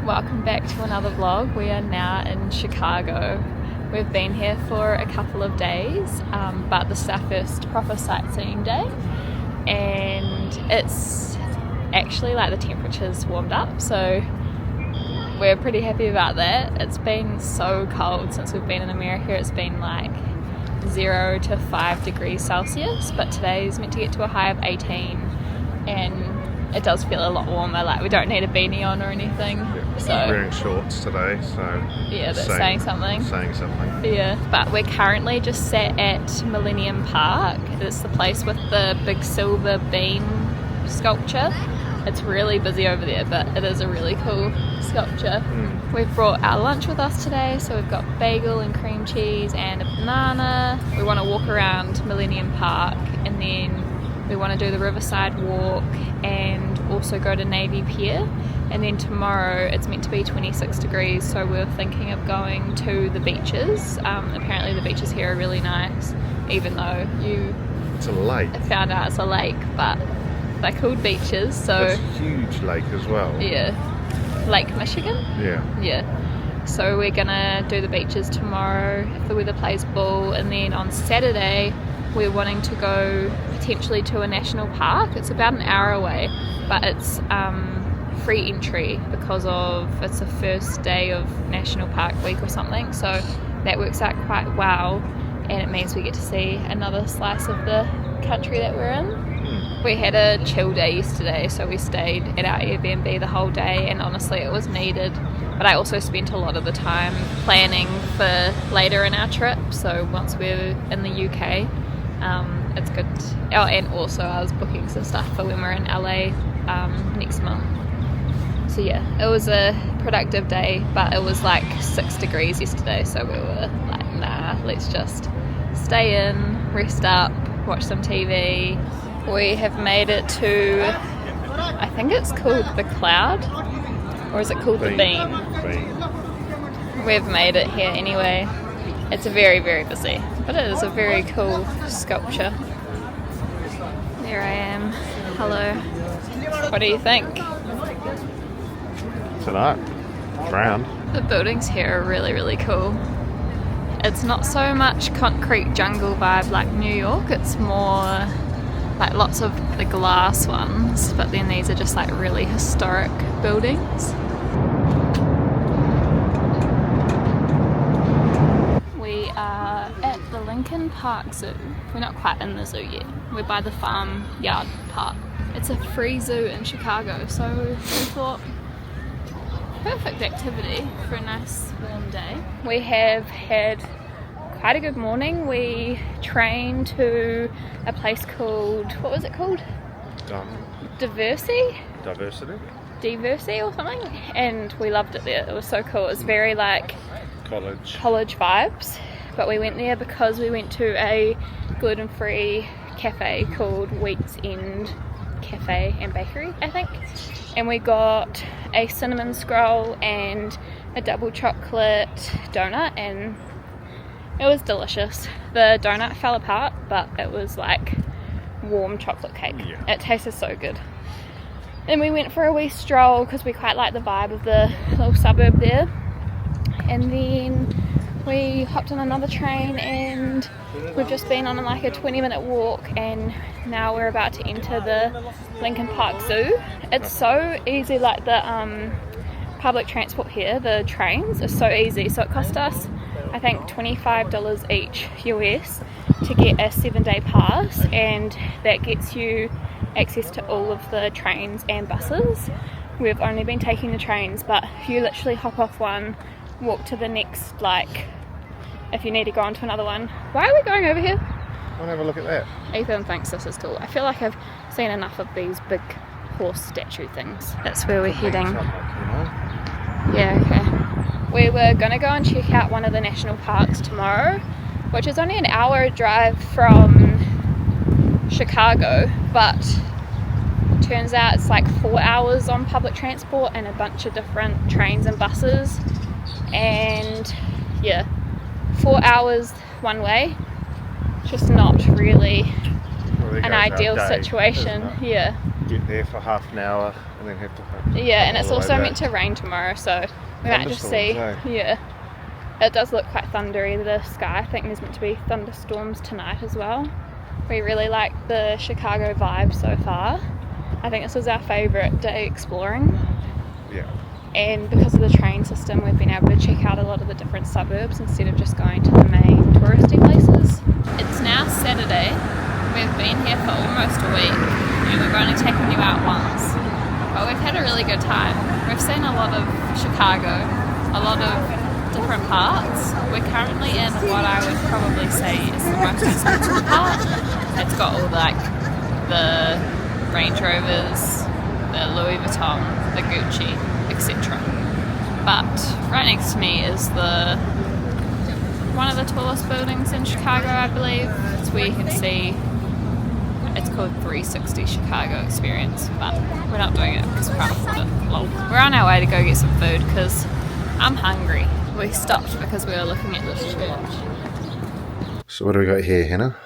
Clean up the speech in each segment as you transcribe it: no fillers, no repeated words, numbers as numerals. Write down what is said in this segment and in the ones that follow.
welcome back to another vlog. We are now in Chicago. We've been here for a couple of days, but this is our first proper sightseeing day, and it's actually like the temperature's warmed up, so we're pretty happy about that. It's been so cold since we've been in America. It's been like 0 to 5 degrees Celsius, but today's meant to get to a high of 18, and it does feel a lot warmer. Like, we don't need a beanie on or anything. Yeah, so I'm wearing shorts today, so yeah, that's saying something. Yeah, but we're currently just sat at Millennium Park. It's the place with the big silver bean sculpture. It's really busy over there, but it is a really cool sculpture. We've brought our lunch with us today, so we've got bagel and cream cheese and a banana. We want to walk around Millennium Park, and then we want to do the Riverside Walk and also go to Navy Pier. And then tomorrow it's meant to be 26 degrees, so we're thinking of going to the beaches. Apparently the beaches here are really nice, even though it's a lake. Found out it's a lake, but they're called beaches. So it's a huge lake as well. Yeah. Lake Michigan? Yeah. So we're gonna do the beaches tomorrow if the weather plays ball, and then on Saturday we're wanting to go potentially to a national park. It's about an hour away, but it's free entry because it's the first day of National Park Week or something, so that works out quite well, and it means we get to see another slice of the country that we're in. We had a chill day yesterday, so we stayed at our Airbnb the whole day, and honestly it was needed. But I also spent a lot of the time planning for later in our trip, so once we're in the UK, it's good. Oh, and also I was booking some stuff for when we're in LA next month. So yeah, it was a productive day, but it was like 6 degrees yesterday, so we were like, nah, let's just stay in, rest up, watch some TV. We have made it to, I think it's called the Cloud, or is it called the Bean? We've made it here anyway. It's very, very busy, but it is a very cool sculpture. There I am. Hello. What do you think? Tonight, round. The buildings here are really, really cool. It's not so much concrete jungle vibe like New York. It's more like lots of the glass ones, but then these are just like really historic buildings. We are at the Lincoln Park Zoo. We're not quite in the zoo yet. We're by the Farm Yard Park. It's a free zoo in Chicago, so we thought perfect activity for a nice warm day. We have had quite a good morning. We trained to a place called, what was it called? Diversity or something, and we loved it there. It was so cool. It was very like college vibes, but we went there because we went to a gluten-free cafe called Wheat's End Cafe and Bakery, I think, and we got a cinnamon scroll and a double chocolate donut, and it was delicious. The donut fell apart, but it was like warm chocolate cake. Yeah. It tasted so good. Then we went for a wee stroll because we quite like the vibe of the little suburb there, and then we hopped on another train, and we've just been on like a 20-minute walk, and now we're about to enter the Lincoln Park Zoo. It's so easy, like the public transport here, the trains are so easy. So it cost us, I think, $25 each US to get a 7-day pass, and that gets you access to all of the trains and buses. We've only been taking the trains, but you literally hop off one, walk to the next, like, if you need to go on to another one. Why are we going over here? I want to have a look at that. Ethan thinks this is cool. I feel like I've seen enough of these big horse statue things. That's where we're heading. Yeah, okay. We were going to go and check out one of the national parks tomorrow, which is only an hour drive from Chicago, but turns out it's like 4 hours on public transport and a bunch of different trains and buses, and yeah, 4 hours one way. Just not really an ideal situation. Yeah, get there for half an hour and then have to... Yeah, and it's also meant to rain tomorrow, so we might just see. Yeah. It does look quite thundery, the sky. I think there's meant to be thunderstorms tonight as well. We really like the Chicago vibe so far. I think this was our favourite day exploring. Yeah. And because of the train system, we've been able to check out a lot of the different suburbs instead of just going to the main touristy places. It's now Saturday. We've been here for almost a week and we've only taken you out once. But we've had a really good time. We've seen a lot of Chicago, a lot of different parts. We're currently in what I would probably say is the most expensive part. It's got all the Range Rovers, the Louis Vuitton, the Gucci, etc. But right next to me is one of the tallest buildings in Chicago, I believe. It's where you can see, it's called 360 Chicago Experience, but we're not doing it because we can't afford it. Lol. We're on our way to go get some food because I'm hungry. We stopped because we were looking at this church. So what do we got here, Hannah?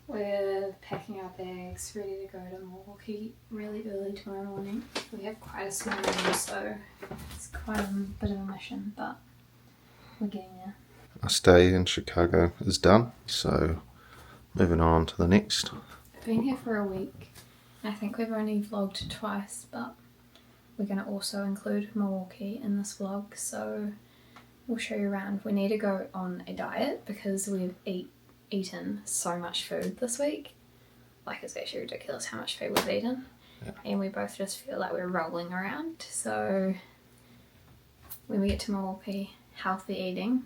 We're packing our bags, ready to go to Milwaukee really early tomorrow morning. We have quite a small room, so it's quite a bit of a mission, but we're getting there. Our stay in Chicago is done, so moving on to the next. I've been here for a week. I think we've only vlogged twice, but we're going to also include Milwaukee in this vlog, so we'll show you around. We need to go on a diet because we've eaten so much food this week. Like, it's actually ridiculous how much food we've eaten. Yeah. And we both just feel like we're rolling around. So when we get to Milwaukee, healthy eating,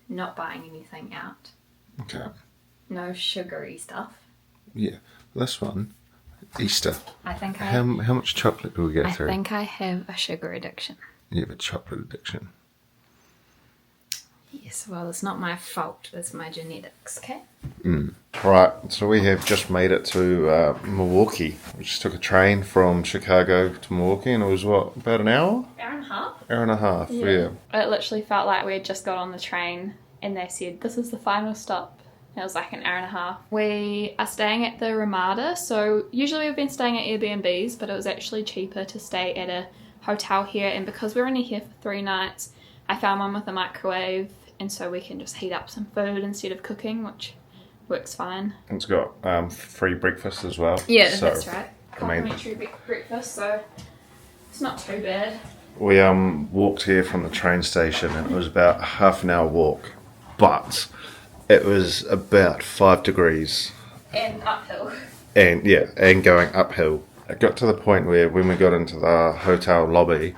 not buying anything out. Okay. No sugary stuff. Yeah, this one, Easter. I think how much chocolate do we get through? I think I have a sugar addiction. You have a chocolate addiction. Yes, well, it's not my fault. It's my genetics, okay? Right, so we have just made it to Milwaukee. We just took a train from Chicago to Milwaukee, and it was, what, about an hour? Hour and a half. Hour and a half, yeah. It literally felt like we had just got on the train and they said, this is the final stop. And it was like an hour and a half. We are staying at the Ramada, so usually we've been staying at Airbnbs, but it was actually cheaper to stay at a hotel here, and because we're only here for 3 nights, I found one with a microwave, and so we can just heat up some food instead of cooking, which works fine. And it's got free breakfast as well. Yeah, so, that's right. Complimentary breakfast, so it's not too bad. We walked here from the train station, and it was about a half an hour walk, but it was about 5 degrees. And uphill. And yeah, and going uphill. It got to the point where when we got into the hotel lobby,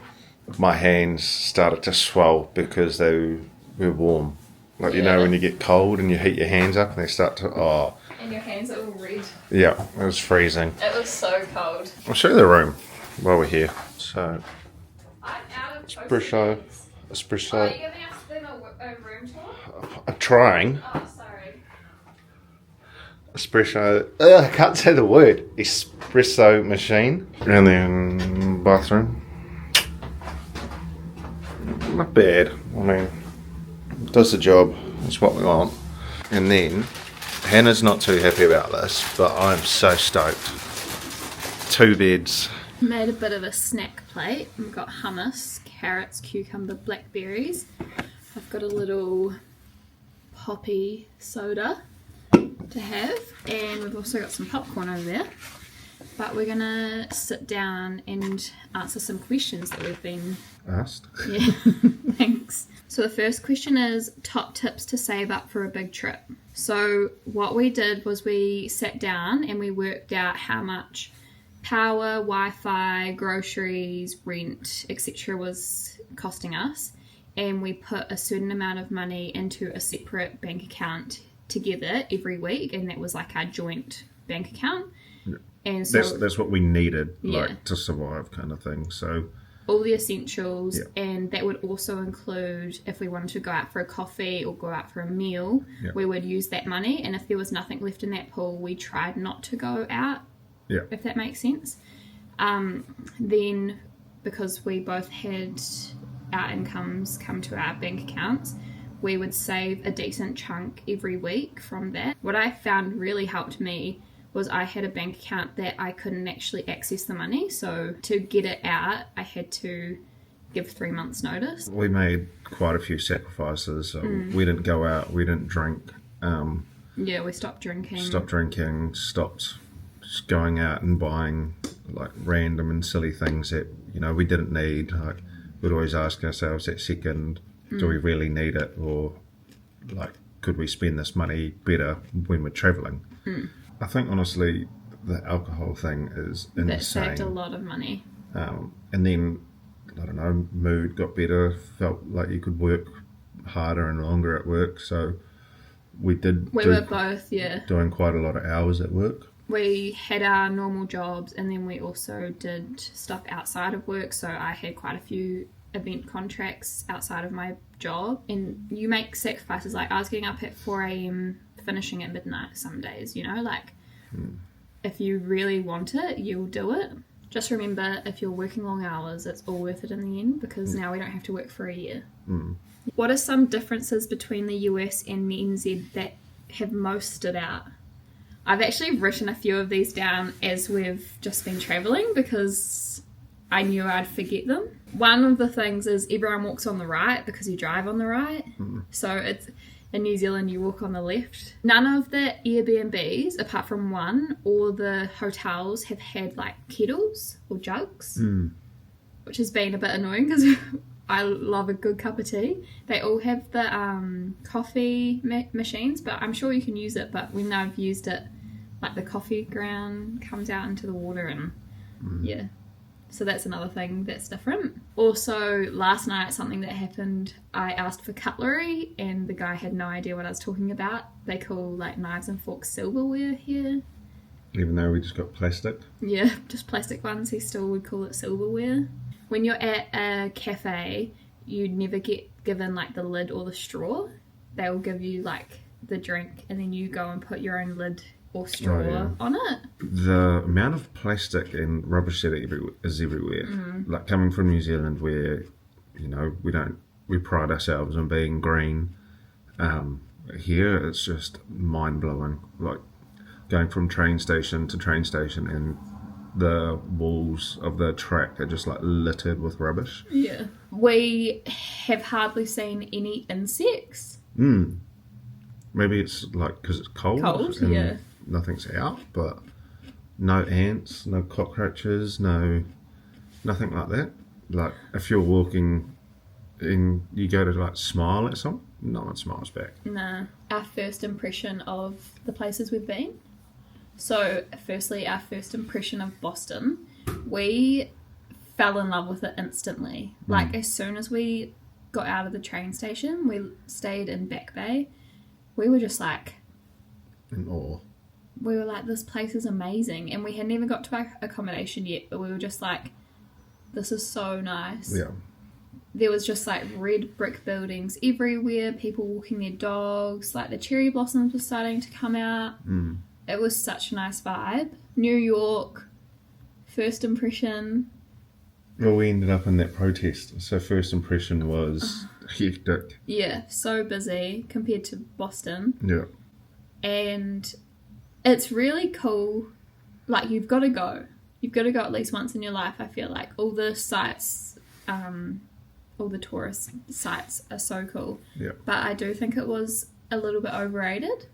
my hands started to swell because they were warm. Like, you know, when you get cold and you heat your hands up and they start to, And your hands are all red. Yeah, it was freezing. It was so cold. I'll show you the room while we're here. So, I'm out of espresso. Oh, are you giving us them a room tour? I'm trying. Oh, sorry. Espresso. I can't say the word. Espresso machine. And then bathroom. Not bad. I mean, does the job. That's what we want. And then, Hannah's not too happy about this, but I'm so stoked. 2 beds. Made a bit of a snack plate. We've got hummus, carrots, cucumber, blackberries. I've got a little poppy soda to have, and we've also got some popcorn over there. But we're gonna sit down and answer some questions that we've been asked. Yeah, thanks. So the first question is top tips to save up for a big trip. So what we did was we sat down and we worked out how much power, Wi-Fi, groceries, rent, etc. was costing us, and we put a certain amount of money into a separate bank account together every week, and that was like our joint bank account. Yeah. And so that's what we needed, yeah, like, to survive, kind of thing. So all the essentials, yeah, and that would also include if we wanted to go out for a coffee or go out for a meal, yeah, we would use that money, and if there was nothing left in that pool, we tried not to go out. Yeah. If that makes sense. Then, because we both had our incomes come to our bank accounts, we would save a decent chunk every week from that. What I found really helped me was I had a bank account that I couldn't actually access the money. So to get it out, I had to give 3 months notice. We made quite a few sacrifices. So we didn't go out, we didn't drink. Yeah, we stopped drinking. Stopped just going out and buying like random and silly things that, we didn't need. Like, we'd always ask ourselves that second, do we really need it? Or like, could we spend this money better when we're travelling? I think honestly the alcohol thing is insane. That saved a lot of money. And then, I don't know, mood got better, felt like you could work harder and longer at work, so we were both doing quite a lot of hours at work. We had our normal jobs, and then we also did stuff outside of work, so I had quite a few event contracts outside of my job. And you make sacrifices. Like, I was getting up at 4 a.m, finishing at midnight some days, if you really want it, you'll do it. Just remember, if you're working long hours, it's all worth it in the end, because now we don't have to work for a year. What are some differences between the US and the NZ that have most stood out? I've actually written a few of these down as we've just been travelling, because I knew I'd forget them. One of the things is everyone walks on the right because you drive on the right. So it's in New Zealand, you walk on the left. None of the Airbnbs, apart from one, or the hotels have had like kettles or jugs, which has been a bit annoying because I love a good cup of tea. They all have the coffee machines, but I'm sure you can use it. But when I've used it, like the coffee ground comes out into the water, and yeah. So that's another thing that's different. Also, last night, something that happened, I asked for cutlery and the guy had no idea what I was talking about. They call like knives and forks silverware here. Even though we just got plastic? Yeah, just plastic ones. He still would call it silverware. When you're at a cafe, you'd never get given like the lid or the straw. They'll give you like the drink and then you go and put your own lid or straw on it. The amount of plastic and rubbish that is everywhere. Like, coming from New Zealand, where we pride ourselves on being green. Here it's just mind blowing. Like, going from train station to train station, and the walls of the track are just like littered with rubbish. Yeah, we have hardly seen any insects. Maybe it's like because it's cold and nothing's out, but no ants, no cockroaches, nothing like that. Like, if you're walking and you go to like smile at someone, no one smiles back. Nah. Our first impression of the places we've been. So, firstly, our first impression of Boston, we fell in love with it instantly. Like, as soon as we got out of the train station, we stayed in Back Bay. We were just like in awe. We were like, this place is amazing. And we hadn't even got to our accommodation yet, but we were just like, this is so nice. Yeah. There was just like red brick buildings everywhere, people walking their dogs, like the cherry blossoms were starting to come out. It was such a nice vibe. New York, first impression. Well, we ended up in that protest, so first impression was hectic. Yeah, so busy compared to Boston. Yeah. And it's really cool. Like, you've got to go. You've got to go at least once in your life, I feel like. All the sites, all the tourist sites are so cool. Yeah. But I do think it was a little bit overrated.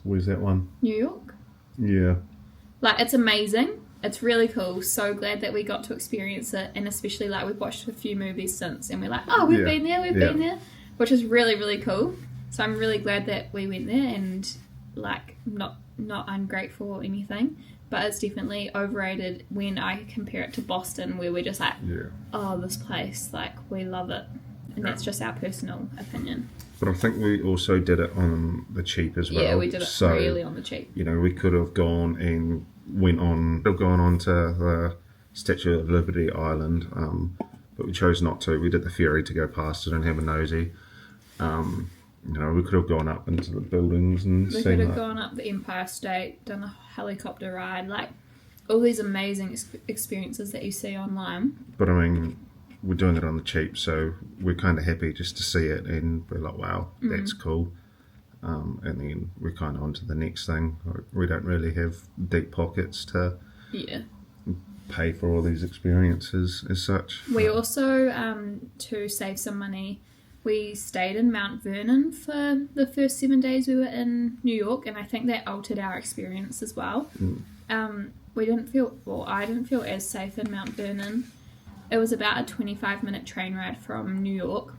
Where's that one? New York. Yeah. Like, it's amazing. It's really cool. So glad that we got to experience it. And especially, like, we've watched a few movies since and we're like, oh, we've been there, we've been there. Which is really, really cool. So I'm really glad that we went there, and like, not ungrateful or anything, but it's definitely overrated when I compare it to Boston, where we're just like, oh, this place, like, we love it. And that's just our personal opinion. But I think we also did it on the cheap as well. Yeah, we did it really on the cheap. We could have gone on to the Statue of Liberty Island, but we chose not to. We did the ferry to go past it and have a nosy. We could have gone up into the buildings and we could have gone up the Empire State, done a helicopter ride, like all these amazing experiences that you see online. But I mean, we're doing it on the cheap, so we're kind of happy just to see it and we're like, wow, that's cool. and then we're kind of on to the next thing. We don't really have deep pockets to pay for all these experiences as such. We also, to save some money, we stayed in Mount Vernon for the first 7 days we were in New York, and I think that altered our experience as well. I didn't feel as safe in Mount Vernon. It was about a 25-minute train ride from New York,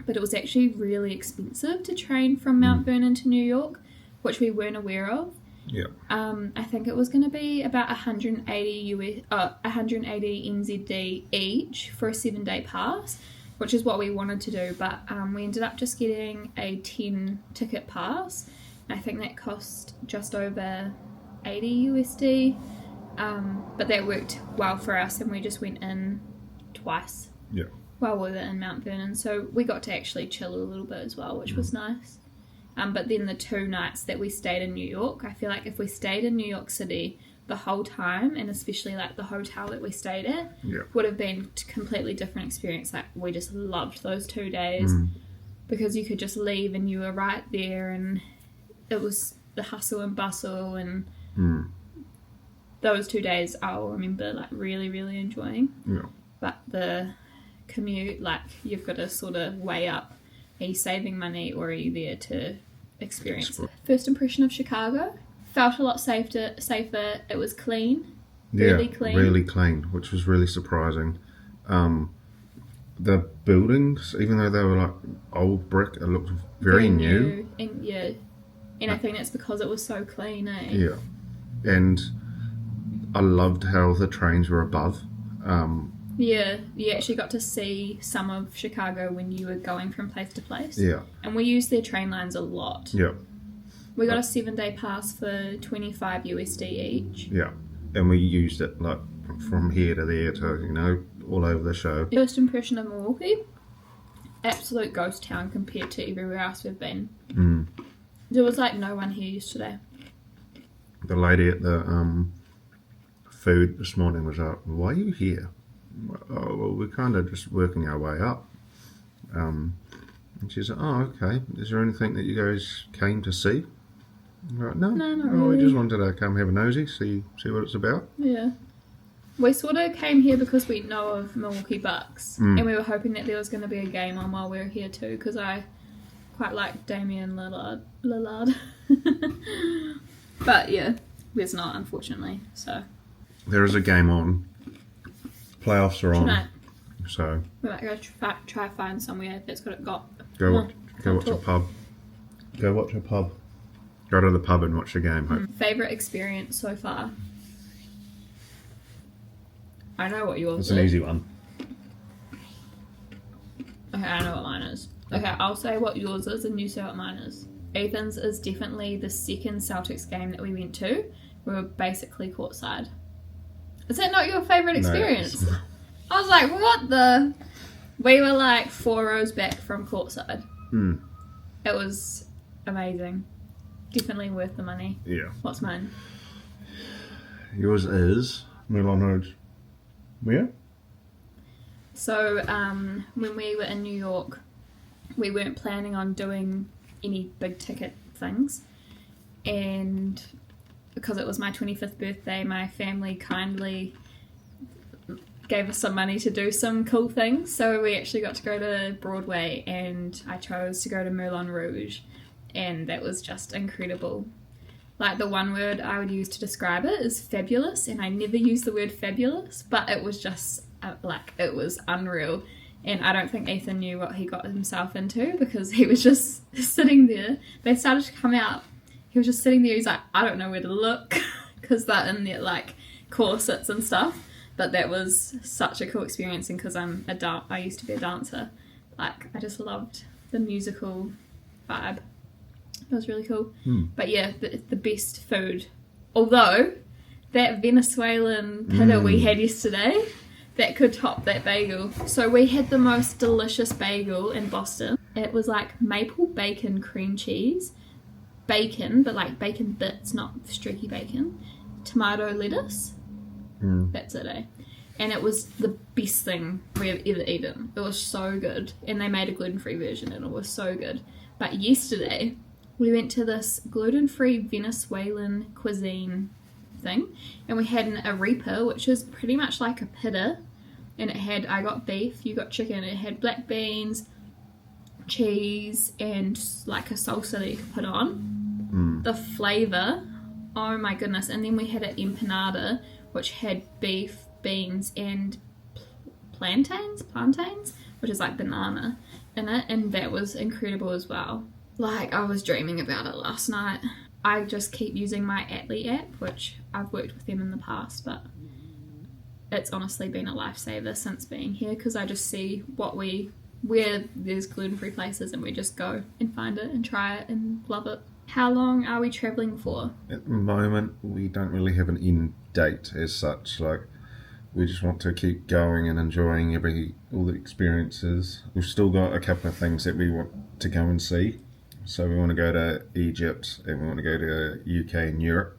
but it was actually really expensive to train from Mount Vernon to New York, which we weren't aware of. Yeah. I think it was going to be about 180 NZD each for a 7-day pass, which is what we wanted to do, but we ended up just getting a 10-ticket pass. I think that cost just over 80 USD, but that worked well for us, and we just went in twice while we were in Mount Vernon, so we got to actually chill a little bit as well, which was nice. But then the 2 nights that we stayed in New York, I feel like if we stayed in New York City the whole time, and especially like the hotel that we stayed at, would have been a completely different experience. Like, we just loved those 2 days because you could just leave and you were right there, and it was the hustle and bustle, and those 2 days I'll remember like really, really enjoying. But the commute, like, you've got to sort of weigh up, are you saving money or are you there to experience it? First impression of Chicago, felt a lot safer. It was clean, really clean, which was really surprising. The buildings, even though they were like old brick, it looked very new. And I think that's because it was so clean, eh? Yeah, and I loved how the trains were above. Yeah, you actually got to see some of Chicago when you were going from place to place. Yeah. And we used their train lines a lot. Yeah. We got a 7-day pass for 25 USD each. Yeah. And we used it like from here to there to, you know, all over the show. First impression of Milwaukee, absolute ghost town compared to everywhere else we've been. There was like no one here yesterday. The lady at the food this morning was like, why are you here? Oh, well, we're kind of just working our way up. And she said, oh, okay. Is there anything that you guys came to see? Like, no, not really. We just wanted to come have a nosy, see what it's about. Yeah. We sort of came here because we know of Milwaukee Bucks, and we were hoping that there was going to be a game on while we were here too, because I quite like Damian Lillard. But yeah, there's not, unfortunately. So there is a game on. Playoffs are on. Tonight. So we might go try find somewhere that's got it got. Go watch a pub. Go watch a pub. Go to the pub and watch the game. Favourite experience so far? I know what yours is. It's an easy one. Okay, I know what mine is. Okay, I'll say what yours is and you say what mine is. Ethan's is definitely the second Celtics game that we went to. We were basically courtside. Is that not your favourite experience? No. I was like, what the... We were like 4 rows back from courtside. It was amazing. Definitely worth the money. Yeah. What's mine? Yours is Moulin Rouge. Where? So, when we were in New York, we weren't planning on doing any big ticket things. And because it was my 25th birthday, my family kindly gave us some money to do some cool things. So we actually got to go to Broadway, and I chose to go to Moulin Rouge, and that was just incredible. Like, the one word I would use to describe it is fabulous, and I never use the word fabulous, but it was just it was unreal. And I don't think Ethan knew what he got himself into, because he was just sitting there. They started to come out. He was just sitting there. He's like, I don't know where to look, because they're in their like corsets and stuff. But that was such a cool experience, and because I used to be a dancer, like, I just loved the musical vibe. It was really cool. But yeah, the best food. Although that Venezuelan pita we had yesterday, that could top that bagel. So we had the most delicious bagel in Boston. It was like maple bacon cream cheese, bacon, but like bacon bits, not streaky bacon, tomato lettuce. That's it, eh? And it was the best thing we have ever eaten. It was so good. And they made a gluten-free version, and it was so good. But yesterday, we went to this gluten-free Venezuelan cuisine thing, and we had an arepa, which is pretty much like a pita, and I got beef, you got chicken, it had black beans, cheese, and like a salsa that you could put on. The flavour, oh my goodness. And then we had an empanada, which had beef, beans, and plantains, which is like banana in it, and that was incredible as well. Like, I was dreaming about it last night. I just keep using my Atlee app, which I've worked with them in the past, but it's honestly been a lifesaver since being here, because I just see where there's gluten-free places, and we just go and find it and try it and love it. How long are we travelling for? At the moment, we don't really have an end date as such. Like, we just want to keep going and enjoying all the experiences. We've still got a couple of things that we want to go and see. So we want to go to Egypt, and we want to go to UK and Europe,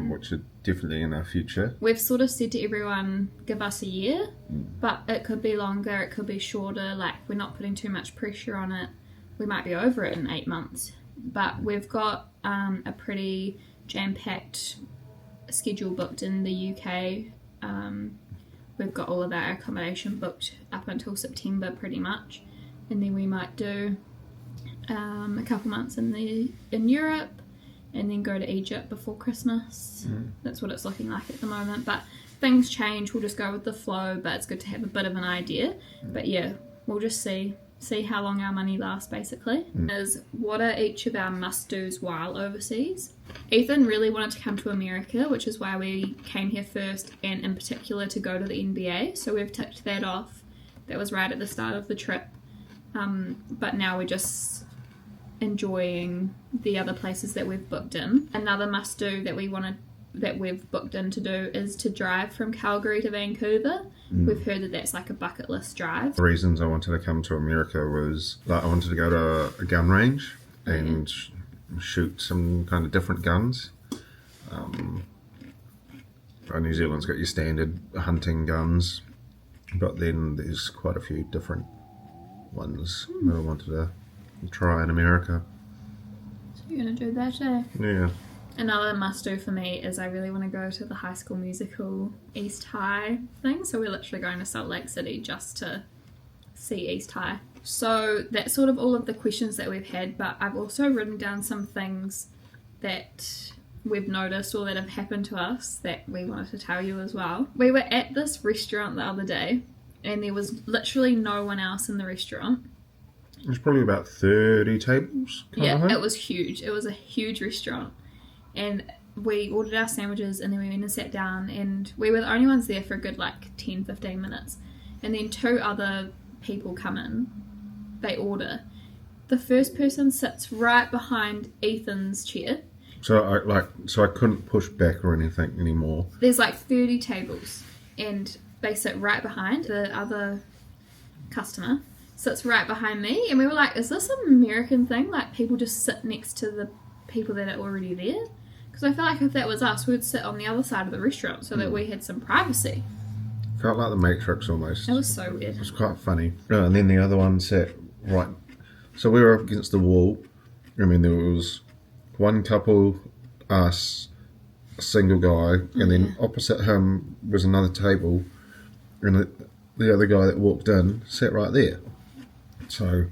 which are definitely in our future. We've sort of said to everyone, give us a year, but it could be longer, it could be shorter. Like, we're not putting too much pressure on it. We might be over it in 8 months. But we've got a pretty jam-packed schedule booked in the UK. We've got all of our accommodation booked up until September pretty much, and then we might do a couple months in Europe, and then go to Egypt before Christmas. That's what it's looking like at the moment, but things change. We'll just go with the flow, but it's good to have a bit of an idea. But yeah, we'll just see how long our money lasts, basically. Is what are each of our must-dos while overseas? Ethan really wanted to come to America, which is why we came here first, and in particular to go to the NBA, so we've ticked that off. That was right at the start of the trip. But now we're just enjoying the other places that we've booked in. Another must-do that we've booked in to do is to drive from Calgary to Vancouver. We've heard that that's like a bucket list drive. The reasons I wanted to come to America was that I wanted to go to a gun range and shoot some kind of different guns. New Zealand's got your standard hunting guns, but then there's quite a few different ones that I wanted to try in America. So you're going to do that, eh? Yeah. Another must-do for me is I really want to go to the High School Musical East High thing. So we're literally going to Salt Lake City just to see East High. So that's sort of all of the questions that we've had, but I've also written down some things that we've noticed or that have happened to us that we wanted to tell you as well. We were at this restaurant the other day, and there was literally no one else in the restaurant. There's probably about 30 tables. Yeah, it was huge. It was a huge restaurant. And we ordered our sandwiches, and then we went and sat down, and we were the only ones there for a good 10-15 minutes. And then 2 other people come in, they order. The first person sits right behind Ethan's chair. So I couldn't push back or anything anymore. There's 30 tables, and they sit right behind. The other customer sits right behind me, and we were like, is this an American thing? People just sit next to the people that are already there? Because I feel like if that was us, we would sit on the other side of the restaurant so that we had some privacy. Felt like the Matrix almost. It was so weird. It was quite funny. And then the other one sat right. So we were up against the wall. I mean, there was one couple, us, a single guy, and then opposite him was another table, and the other guy that walked in sat right there. So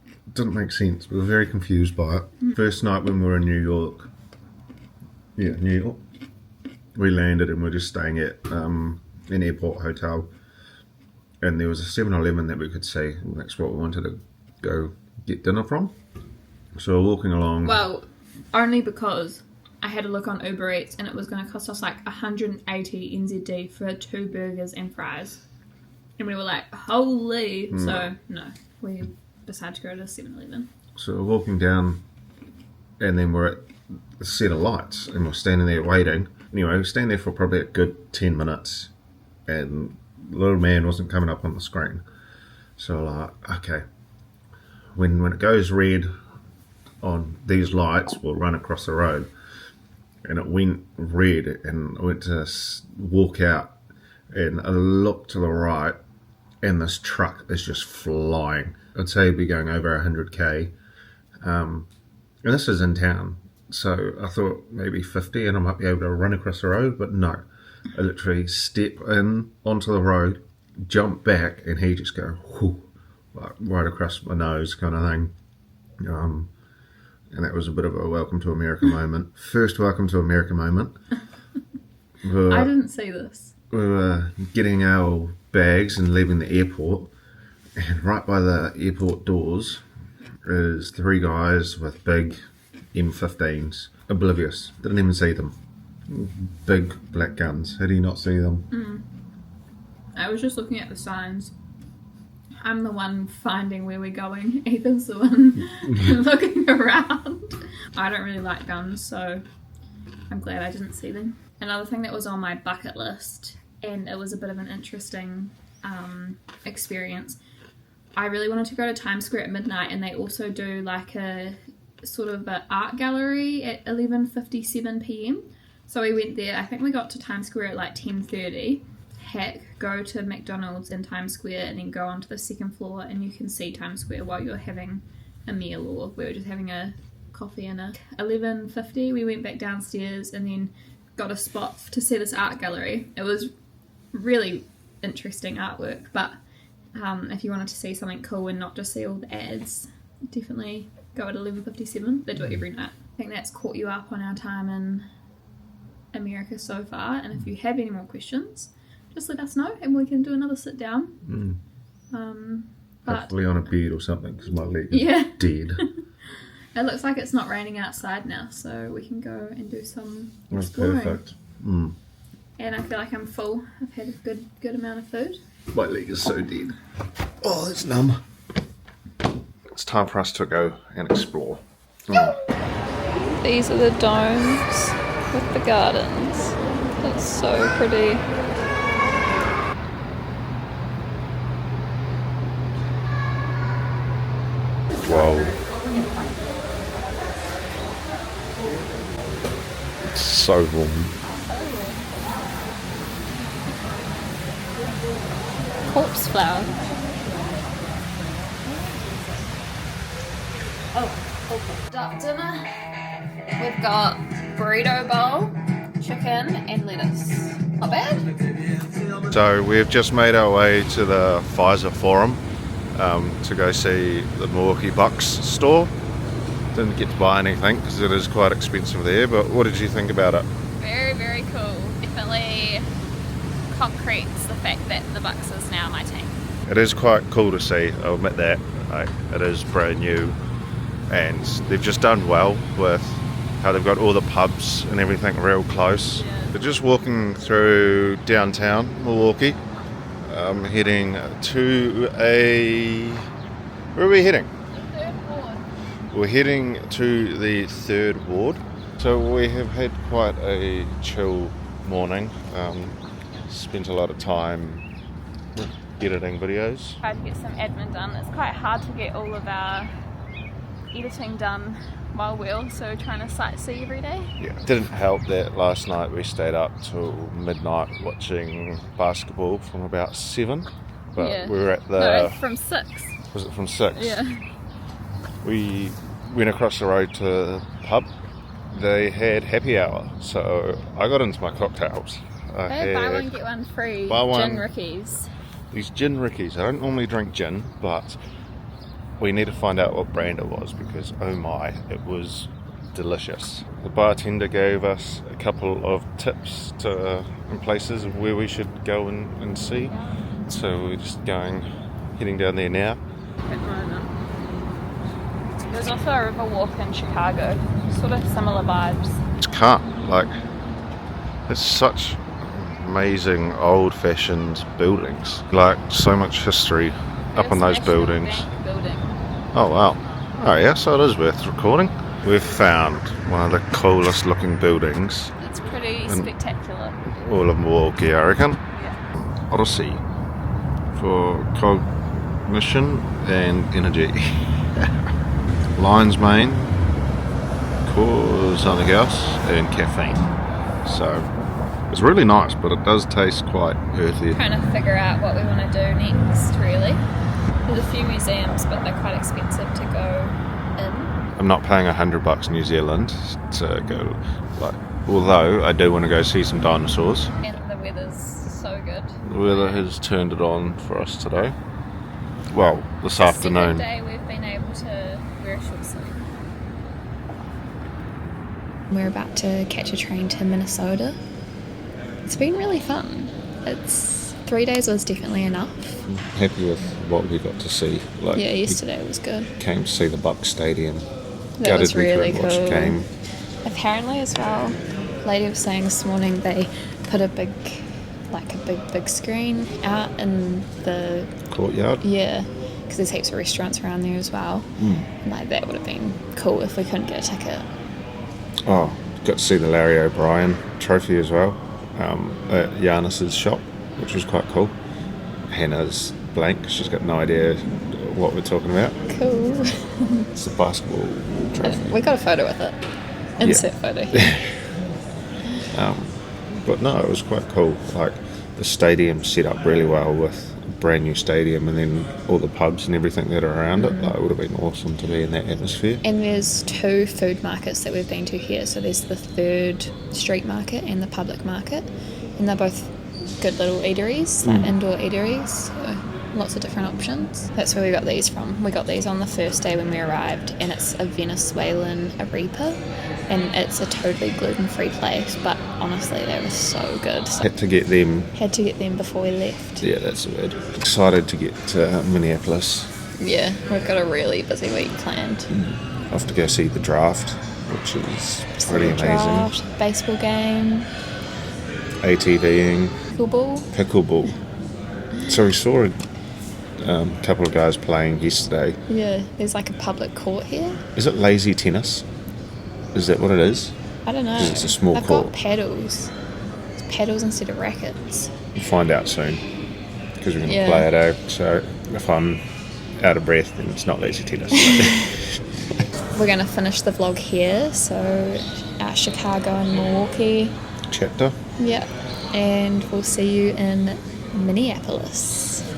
it didn't make sense. We were very confused by it. First night when we were in New York, we landed and we were just staying at an airport hotel, and there was a 7-Eleven that we could see. That's what we wanted to go get dinner from. So we're walking along. Well, only because I had a look on Uber Eats, and it was going to cost us 180 NZD for 2 burgers and fries. And we were like, holy. So, no, we decided to go to 7-Eleven. So we're walking down, and then we're at a set of lights, and we're standing there waiting. Anyway, we were standing there for probably a good 10 minutes, and the little man wasn't coming up on the screen. So okay, when it goes red on these lights, we'll run across the road. And it went red, and I went to walk out, and I looked to the right, and this truck is just flying. I'd say it'd be going over 100k, and And this is in town, so I thought maybe 50 and I might be able to run across the road, but no. I literally step in onto the road, jump back, and he just go, whoo, like right across my nose kind of thing. And that was a bit of a welcome to America moment. First welcome to America moment. I didn't see this. We were getting our bags and leaving the airport, and right by the airport doors is 3 guys with big M15s, oblivious, didn't even see them. Big black guns. How do you not see them? I was just looking at the signs. I'm the one finding where we're going. Ethan's the one looking around. I don't really like guns, so I'm glad I didn't see them. Another thing that was on my bucket list, and it was a bit of an interesting experience. I really wanted to go to Times Square at midnight, and they also do like a sort of an art gallery at 11:57 p.m. So we went there. I think we got to Times Square at like 10:30. Heck, go to McDonald's in Times Square and then go onto the second floor and you can see Times Square while you're having a meal, or we were just having a coffee and a 11:50. We went back downstairs and then got a spot to see this art gallery. It was really interesting artwork, but if you wanted to see something cool and not just see all the ads, definitely go at 11:57. They do it every night. I think that's caught you up on our time in America so far, and if you have any more questions, just let us know and we can do another sit down. But hopefully on a bed or something, because my leg is dead. It looks like it's not raining outside now, so we can go and do some exploring. Perfect. And I feel like I'm full. I've had a good amount of food. My leg is so dead. Oh, it's numb. It's time for us to go and explore. These are the domes with the gardens. That's so pretty. Whoa. It's so warm. Corpse flower. Duck dinner. We've got burrito bowl, chicken and lettuce. Not bad. So we've just made our way to the Pfizer Forum to go see the Milwaukee Bucks store. Didn't get to buy anything because it is quite expensive there, but what did you think about it? Very, very cool. Definitely concretes the fact that the Bucks is now my team. It is quite cool to see, I'll admit that. It is brand new, and they've just done well with how they've got all the pubs and everything real close. Yeah. We're just walking through downtown Milwaukee, heading to where are we heading? The third ward. We're heading to the third ward. So we have had quite a chill morning. Spent a lot of time editing videos. Tried to get some admin done. It's quite hard to get all of our editing done while we're also trying to sightsee every day. Yeah, it didn't help that last night we stayed up till midnight watching basketball from about 7. But we were at the... No, from 6. Was it from 6? Yeah. We went across the road to the pub. They had happy hour, so I got into my cocktails. They had buy one get one free gin rickies. These gin rickies. I don't normally drink gin, but we need to find out what brand it was because, oh my, it was delicious. The bartender gave us a couple of tips in places where we should go and see. So we're just heading down there now. There's also a river walk in Chicago, sort of similar vibes. It's it's such amazing old-fashioned buildings, like so much history up on those buildings. Oh wow. Oh yeah, so it is worth recording. We've found one of the coolest looking buildings. It's pretty spectacular. All of Milwaukee, I reckon. Yeah. Odyssey for cognition and energy. Lion's mane, cause something else, and caffeine. So it's really nice, but it does taste quite earthy. Trying to figure out what we want to do next, really. There's a few museums, but they're quite expensive to go in. I'm not paying $100 New Zealand to go. Like, although I do want to go see some dinosaurs. And the weather's so good. The weather has turned it on for us today. Well, this The afternoon. second day we've been able to wear a short sleeve. We're about to catch a train to Minnesota. It's been really fun. 3 days was definitely enough. Happy with what we got to see. Like, Yeah, yesterday was good. came to see the Bucks Stadium. That was really Watch the cool. game. Apparently as well, lady was saying this morning they put a big screen out in the Courtyard. yeah, because there's heaps of restaurants around there as well. And like that would have been cool if we couldn't get a ticket. Oh, got to see the Larry O'Brien trophy as well at Giannis's shop, which was quite cool. Hannah's blank; she's got no idea what we're talking about. Cool. It's the basketball trophy. We got a photo with it. Insert photo here. But no, it was quite cool. Like, the stadium set up really well with a brand new stadium, and then all the pubs and everything that are around it. Like, it would have been awesome to be in that atmosphere. And there's 2 food markets that we've been to here. So there's the 3rd Street Market and the Public Market. And they're both good little eateries, like indoor eateries. So lots of different options. That's where we got these from. We got these on the first day when we arrived, and it's a Venezuelan arepa. And it's a totally gluten-free place, but honestly, they were so good. So Had to get them. had to get them before we left. Yeah, that's the word. Excited to get to Minneapolis. Yeah, we've got a really busy week planned. I have to go see the draft, which is pretty amazing. Draft, baseball game, ATVing, pickleball. pickleball. So we saw a couple of guys playing yesterday. Yeah, there's like a public court here. Is it lazy tennis? Is that what it is? I don't know. 'Cause it's a small I've court. got paddles. It's paddles instead of rackets. We'll find out soon, because we're going to Yeah. play it out. So if I'm out of breath, then it's not lazy tennis. We're going to finish the vlog here. So, Chicago and Milwaukee. Chapter. Yeah. And we'll see you in Minneapolis.